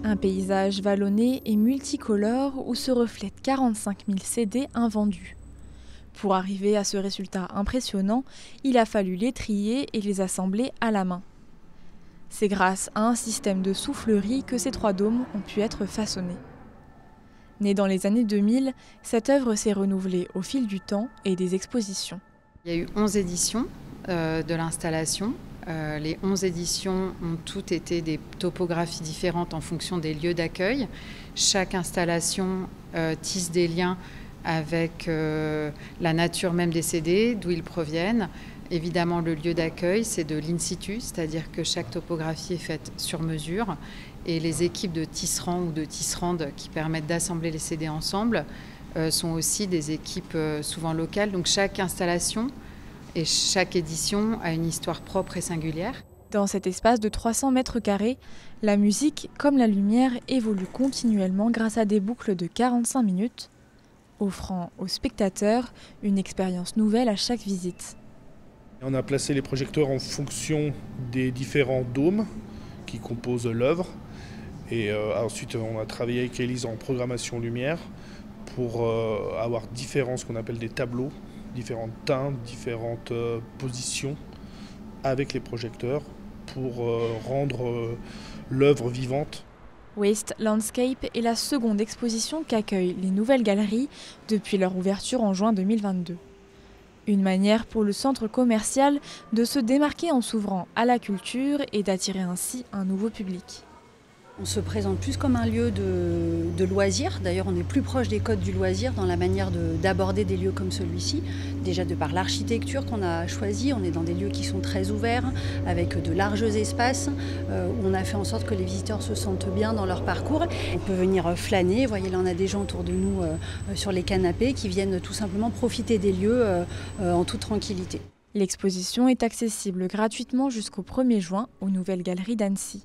Un paysage vallonné et multicolore où se reflètent 45 000 CD invendus. Pour arriver à ce résultat impressionnant, il a fallu les trier et les assembler à la main. C'est grâce à un système de soufflerie que ces 3 dômes ont pu être façonnés. Née dans les années 2000, cette œuvre s'est renouvelée au fil du temps et des expositions. Il y a eu 11 éditions de l'installation. Les 11 éditions ont toutes été des topographies différentes en fonction des lieux d'accueil. Chaque installation tisse des liens avec la nature même des CD, d'où ils proviennent. Évidemment, le lieu d'accueil, c'est de l'in situ, c'est-à-dire que chaque topographie est faite sur mesure. Et les équipes de tisserands ou de tisserandes qui permettent d'assembler les CD ensemble sont aussi des équipes souvent locales. Donc chaque installation et chaque édition a une histoire propre et singulière. Dans cet espace de 300 mètres carrés, la musique, comme la lumière, évolue continuellement grâce à des boucles de 45 minutes, offrant aux spectateurs une expérience nouvelle à chaque visite. On a placé les projecteurs en fonction des différents dômes qui composent l'œuvre. Et ensuite, on a travaillé avec Élise en programmation lumière pour avoir ce qu'on appelle des tableaux, différentes teintes, différentes positions avec les projecteurs pour rendre l'œuvre vivante. Waste Landscape est la seconde exposition qu'accueillent les Nouvelles Galeries depuis leur ouverture en juin 2022. Une manière pour le centre commercial de se démarquer en s'ouvrant à la culture et d'attirer ainsi un nouveau public. On se présente plus comme un lieu de loisirs. D'ailleurs, on est plus proche des codes du loisir dans la manière d'aborder des lieux comme celui-ci. Déjà de par l'architecture qu'on a choisie, on est dans des lieux qui sont très ouverts, avec de larges espaces, où on a fait en sorte que les visiteurs se sentent bien dans leur parcours. On peut venir flâner. Vous voyez, là, on a des gens autour de nous sur les canapés qui viennent tout simplement profiter des lieux en toute tranquillité. L'exposition est accessible gratuitement jusqu'au 1er juin aux Nouvelles Galeries d'Annecy.